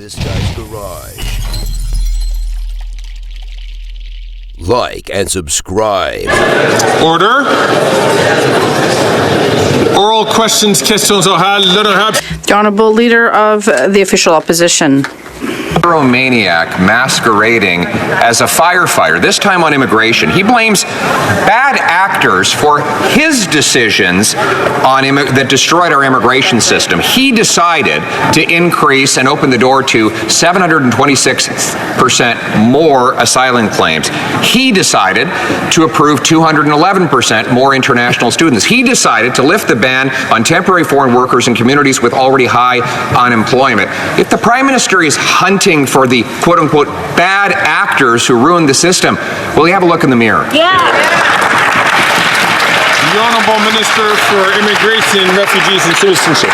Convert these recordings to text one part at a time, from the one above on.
this guy's garage. Like and subscribe. Order. Oral questions, questions orales. The Honourable Leader of the Official Opposition. Maniac masquerading as a firefighter, this time on immigration. He blames bad actors for his decisions on that destroyed our immigration system. He decided to increase and open the door to 726% more asylum claims. He decided to approve 211% more international students. He decided to lift the ban on temporary foreign workers in communities with already high unemployment. If the Prime Minister is hunting for the quote-unquote bad actors who ruined the system, will he have a look in the mirror? The Honourable Minister for Immigration, Refugees and Citizenship.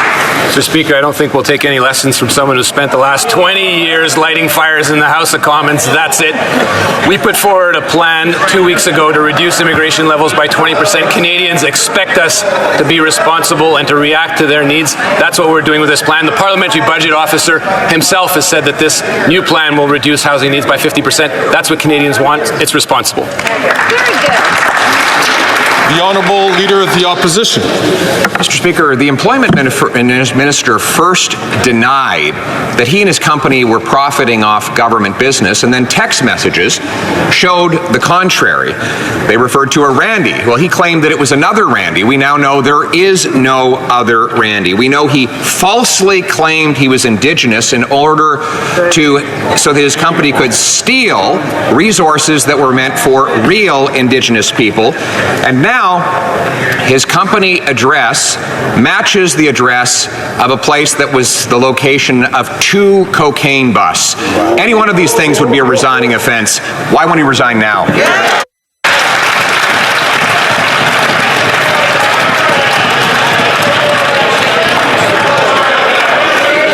Mr. Speaker, I don't think we'll take any lessons from someone who spent the last 20 years lighting fires in the House of Commons. That's it. We put forward a plan 2 weeks ago to reduce immigration levels by 20%. Canadians expect us to be responsible and to react to their needs. That's what we're doing with this plan. The Parliamentary Budget Officer himself has said that this new plan will reduce housing needs by 50%. That's what Canadians want. It's responsible. Very good. The Honourable Leader of the Opposition. Mr. Speaker, the Employment Minister first denied that he and his company were profiting off government business, and then text messages showed the contrary. They referred to a Randy. Well, he claimed that it was another Randy. We now know there is no other Randy. We know he falsely claimed he was Indigenous in order so that his company could steal resources that were meant for real Indigenous people. And now his company address matches the address of a place that was the location of 2 cocaine busts. Any one of these things would be a resigning offense. Why won't he resign now?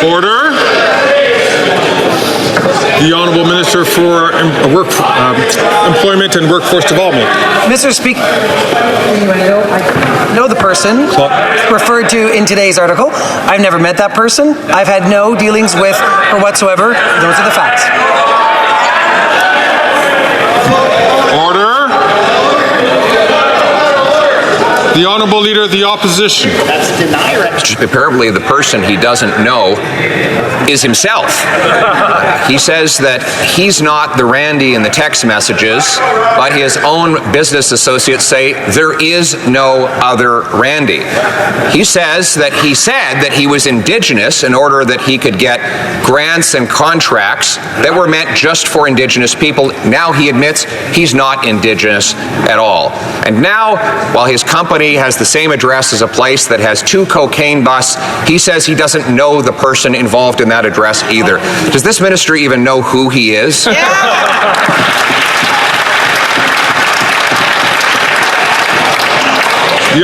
Order. The Honourable Minister for Employment and Workforce Development. Mr. Speaker, I know the person referred to in today's article. I've never met that person. I've had no dealings with her whatsoever. Those are the facts. Order. The Honourable Leader of the Opposition. Apparently the person he doesn't know is himself. He says that he's not the Randy in the text messages, but his own business associates say there is no other Randy. He says that he said that he was Indigenous in order that he could get grants and contracts that were meant just for Indigenous people. Now he admits he's not Indigenous at all. And now, while his company has the same address as a place that has 2 cocaine busts, he says he doesn't know the person involved in that address either. Does this minister even know who he is? The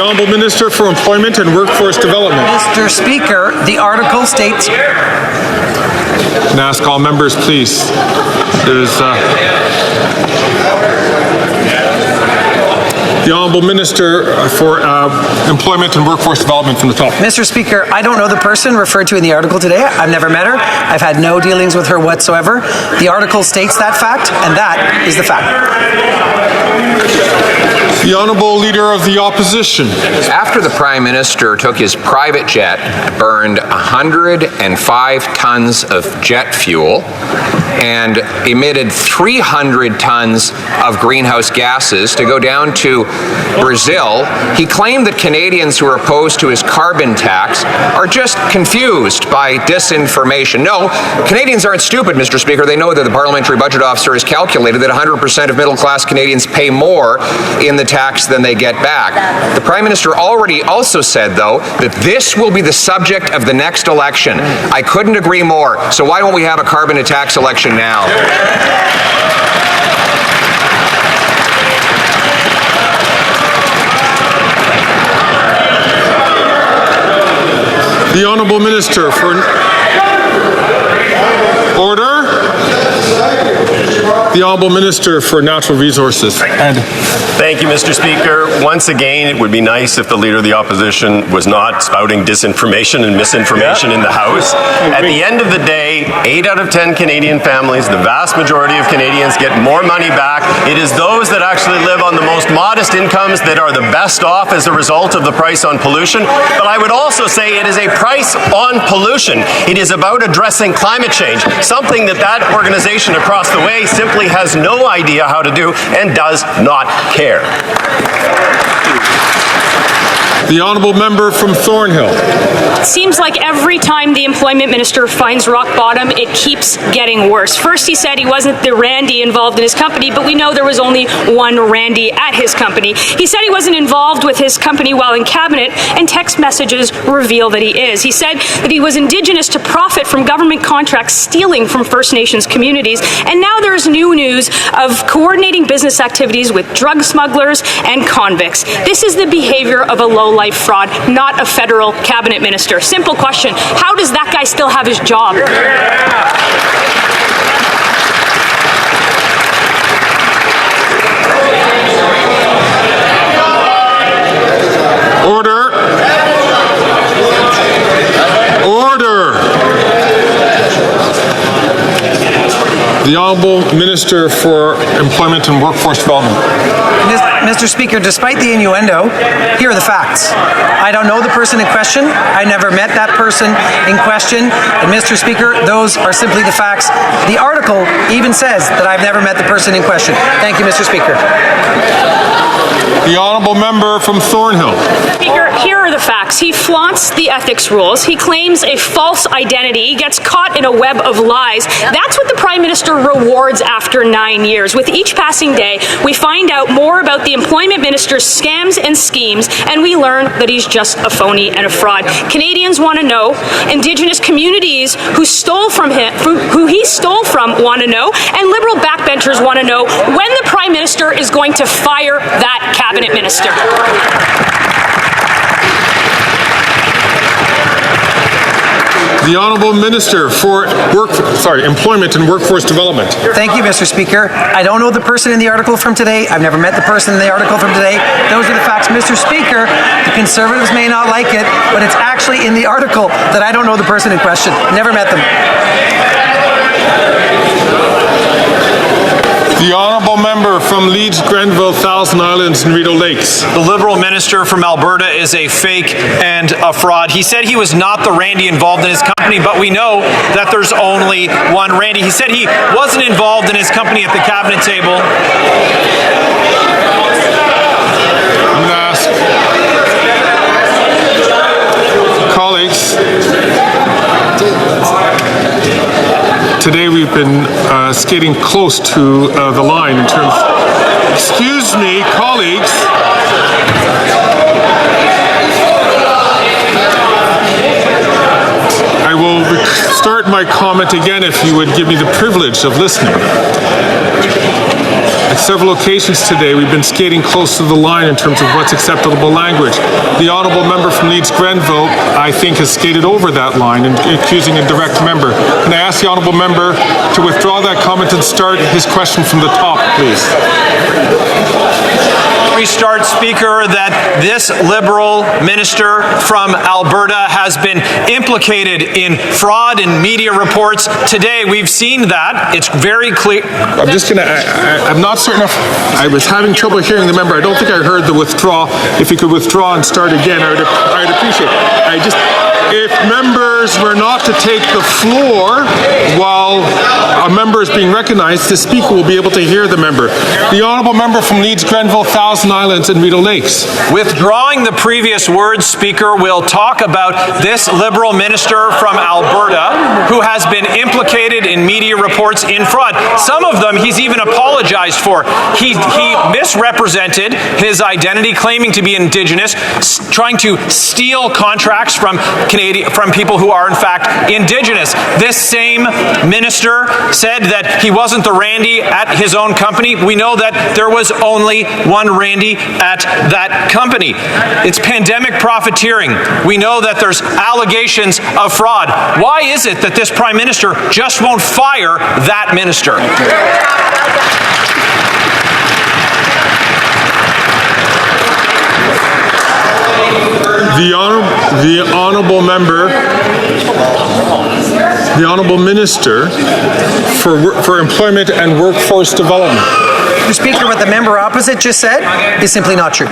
Honourable Minister for Employment and Workforce Development. Mr. Speaker, the article states... And ask all members, please. There's... The Honourable Minister for Employment and Workforce Development from the top. Mr. Speaker, I don't know the person referred to in the article today. I've never met her. I've had no dealings with her whatsoever. The article states that fact, and that is the fact. The Honourable Leader of the Opposition. After the Prime Minister took his private jet, burned 105 tons of jet fuel, and emitted 300 tons of greenhouse gases to go down to Brazil, he claimed that Canadians who are opposed to his carbon tax are just confused by disinformation. No, Canadians aren't stupid, Mr. Speaker. They know that the Parliamentary Budget Officer has calculated that 100% of middle-class Canadians pay more in the tax than they get back. The Prime Minister already also said, though, that this will be the subject of the next election. I couldn't agree more. So why don't we have a carbon tax election now? The Honourable Minister for... Order. The Honourable Minister for Natural Resources. Thank you, Mr. Speaker. Once again, it would be nice if the Leader of the Opposition was not spouting disinformation and misinformation in the House. At the end of the day, 8 out of 10 Canadian families, the vast majority of Canadians, get more money back. It is those that actually live on the most modest incomes that are the best off as a result of the price on pollution. But I would also say it is a price on pollution. It is about addressing climate change, something that organization across the way simply has no idea how to do and does not care. The Honourable Member from Thornhill. It seems like every time the employment minister finds rock bottom, it keeps getting worse. First, he said he wasn't the Randy involved in his company, but we know there was only one Randy at his company. He said he wasn't involved with his company while in cabinet, and text messages reveal that he is. He said that he was Indigenous to profit from government contracts stealing from First Nations communities, and now there's new news of coordinating business activities with drug smugglers and convicts. This is the behavior of a low-life fraud, not a federal cabinet minister. Simple question, how does that guy still have his job? Order. Order. The Honourable Minister for Employment and Workforce Development. Mr. Speaker, despite the innuendo, here are the facts. I don't know the person in question. I never met that person in question. And Mr. Speaker, those are simply the facts. The article even says that I've never met the person in question. Thank you, Mr. Speaker. The Honourable Member from Thornhill. Speaker, here are the facts. He flaunts the ethics rules. He claims a false identity. He gets caught in a web of lies. That's what the Prime Minister rewards after 9 years. With each passing day, we find out more about the employment minister's scams and schemes, and we learn that he's just a phony and a fraud. Canadians want to know. Indigenous communities who stole from him, who he stole from, want to know, and Liberal backbenchers want to know when the Prime Minister is going to fire that cabinet minister. The Honourable Minister for Employment and Workforce Development. Thank you, Mr. Speaker. I don't know the person in the article from today. I've never met the person in the article from today. Those are the facts. Mr. Speaker, the Conservatives may not like it, but it's actually in the article that I don't know the person in question. Never met them. The Honourable Member from Leeds, Grenville, Thousand Islands and Rideau Lakes. The Liberal Minister from Alberta is a fake and a fraud. He said he was not the Randy involved in his company, but we know that there's only one Randy. He said he wasn't involved in his company at the cabinet table. I'm going to ask colleagues. Today we've been skating close to the line in terms. Excuse me, colleagues. I will start my comment again if you would give me the privilege of listening. At several occasions today, we've been skating close to the line in terms of what's acceptable language. The Honourable Member from Leeds Grenville, I think, has skated over that line and accusing a direct member. Can I ask the Honourable Member to withdraw that comment and start his question from the top, please? Restart, Speaker, that this Liberal minister from Alberta has been implicated in fraud and media reports. Today, we've seen that. It's very clear. I'm just going to, I'm not certain if, I was having trouble hearing the member. I don't think I heard the withdraw. If he could withdraw and start again, I'd appreciate it. If members were not to take the floor while a member is being recognized, the Speaker will be able to hear the member. The Honourable Member from Leeds, Grenville, Thousand Islands and Rideau Lakes. Withdrawing the previous words, Speaker, we'll talk about this Liberal minister from Alberta who has been implicated in media reports in fraud. Some of them he's even apologized for. He misrepresented his identity, claiming to be Indigenous, trying to steal contracts from people who are in fact Indigenous. This same minister said that he wasn't the Randy at his own company. We know that there was only one Randy at that company. It's pandemic profiteering. We know that there's allegations of fraud. Why is it that this Prime Minister just won't fire that minister? The Honourable Minister for Employment and Workforce Development. Mr. Speaker, what the member opposite just said is simply not true.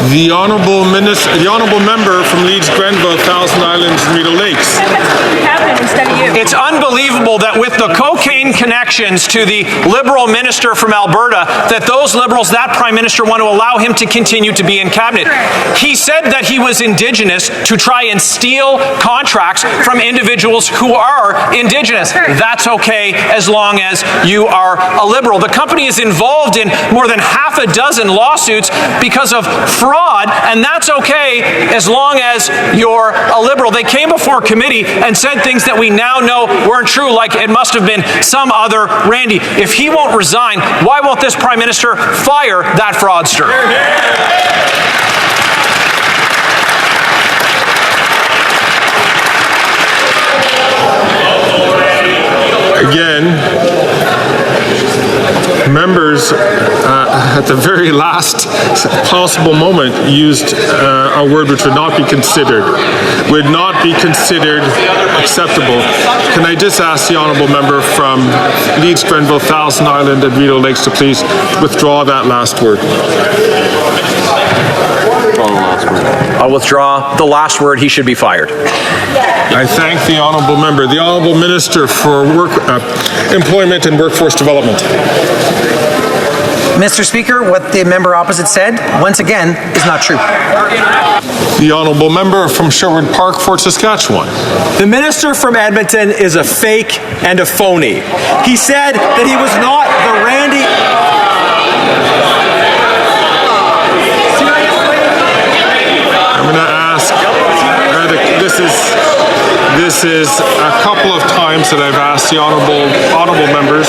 The Honourable Member from Leeds, Grenville, Thousand Islands, and Rideau Lakes. It's unbelievable that with the cocaine connections to the Liberal Minister from Alberta, that those Liberals, that Prime Minister, want to allow him to continue to be in Cabinet. He said that he was Indigenous to try and steal contracts from individuals who are Indigenous. That's okay as long as you are a Liberal. The company is involved in more than half a dozen lawsuits because of fraud, and that's okay as long as you're a Liberal. They came before committee and said things that we now know weren't true, like it must have been some other Randy. If he won't resign, why won't this Prime Minister fire that fraudster? Again, members at the very last possible moment used a word which would not be considered acceptable. Can I just ask the Honourable Member from Leeds, Grenville, Thousand Island and Rideau Lakes to please withdraw that last word? I'll withdraw the last word. He should be fired. I thank the Honourable Member. The Honourable Minister for Employment and Workforce Development. Mr. Speaker, what the member opposite said, once again, is not true. The Honourable Member from Sherwood Park, Fort Saskatchewan. The Minister from Edmonton is a fake and a phony. He said that he was not the Randy... I'm going to ask, this is a couple of times that I've asked the honourable members.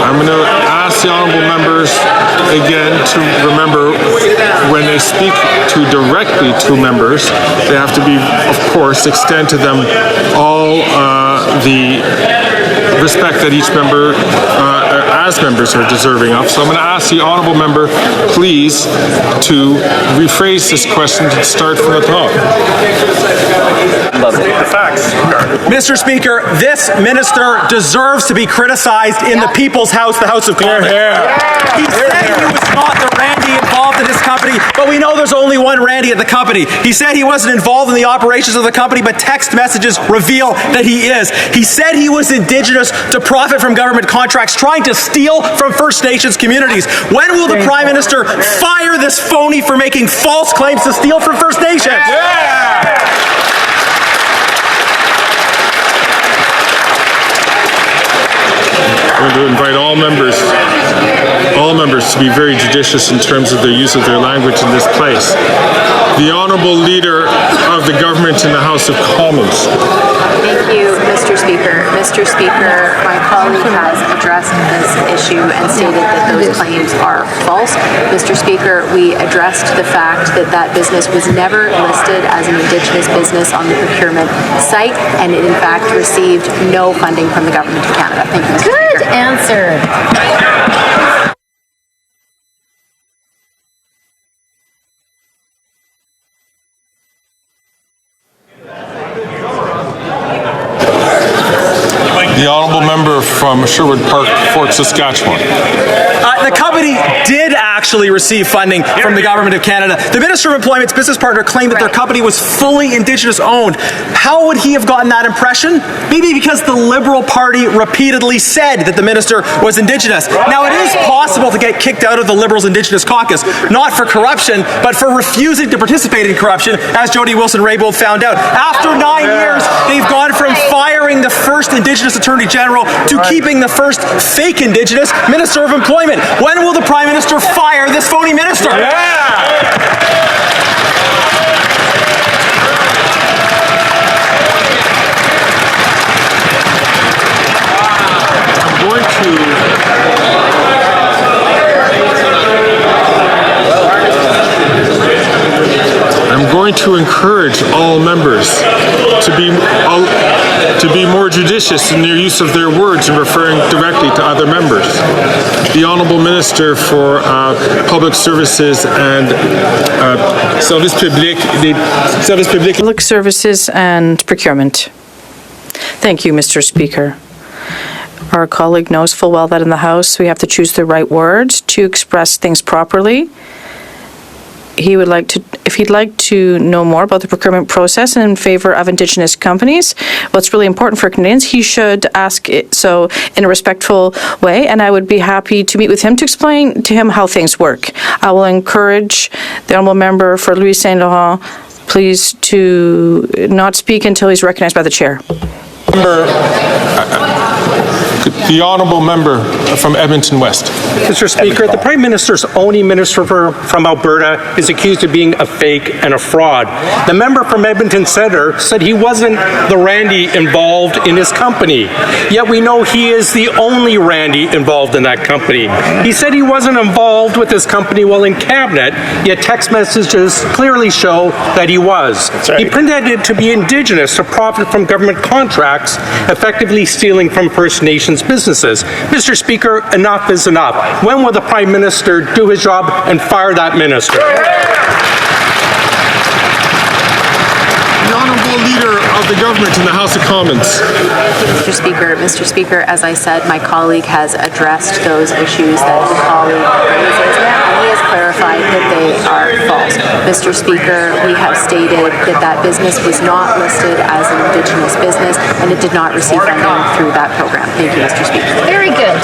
I'm going to ask the honourable members again to remember when they speak directly to members, they have to be, of course, extend to them all the respect that each member, as members, are deserving of. So I'm going to ask the honourable member, please, to rephrase this question to start from the top. Mr. Speaker, this minister deserves to be criticized in the People's House, the House of Commons. He said he was not the Randy involved in his company, but we know there's only one Randy at the company. He said he wasn't involved in the operations of the company, but text messages reveal that he is. He said he was Indigenous to profit from government contracts, trying to steal from First Nations communities. When will the Prime Minister fire this phony for making false claims to steal from First Nations? I'm going to invite all members to be very judicious in terms of their use of their language in this place. The Honourable Leader of the Government in the House of Commons. Thank you, Mr. Speaker. Mr. Speaker, my colleague has addressed this issue and stated that those claims are false. Mr. Speaker, we addressed the fact that that business was never listed as an Indigenous business on the procurement site, and it in fact received no funding from the Government of Canada. Thank you, Mr. Speaker. Good answer. The Honourable Member from Sherwood Park, Fort Saskatchewan. The company did actually receive funding from the Government of Canada. The Minister of Employment's business partner claimed that their company was fully Indigenous owned. How would he have gotten that impression? Maybe because the Liberal Party repeatedly said that the minister was Indigenous. Now, it is possible to get kicked out of the Liberals' Indigenous caucus, not for corruption, but for refusing to participate in corruption, as Jody Wilson-Raybould found out. After 9 years, they've gone from firing the first Indigenous Attorney General to keeping the first fake Indigenous Minister of Employment. When will the Prime Minister fire this phony minister? to encourage all members to be more judicious in their use of their words and referring directly to other members. The Honourable Minister for Public Services and Service Public, Public Services and Procurement. Thank you, Mr. Speaker. Our colleague knows full well that in the House we have to choose the right words to express things properly. If he'd like to know more about the procurement process in favor of Indigenous companies, what's really important for Canadians, he should ask it so in a respectful way, and I would be happy to meet with him to explain to him how things work. I will encourage the Honourable Member for Louis Saint Laurent, please, to not speak until he's recognized by the Chair. The Honourable Member from Edmonton West. Mr. Speaker, the Prime Minister's only minister from Alberta is accused of being a fake and a fraud. The member from Edmonton Centre said he wasn't the Randy involved in his company, yet we know he is the only Randy involved in that company. He said he wasn't involved with his company while in cabinet, yet text messages clearly show that he was. Right. He pretended to be Indigenous to profit from government contracts, effectively stealing from First Nations businesses. Mr. Speaker, enough is enough. When will the Prime Minister do his job and fire that minister? The Honourable Leader of the Government in the House of Commons. Mr. Speaker, as I said, my colleague has addressed those issues that the colleague raises, and he has clarified that they are false. Mr. Speaker, we have stated that that business was not listed as an Indigenous business, and it did not receive funding through that program. Thank you, Mr. Speaker. Very good.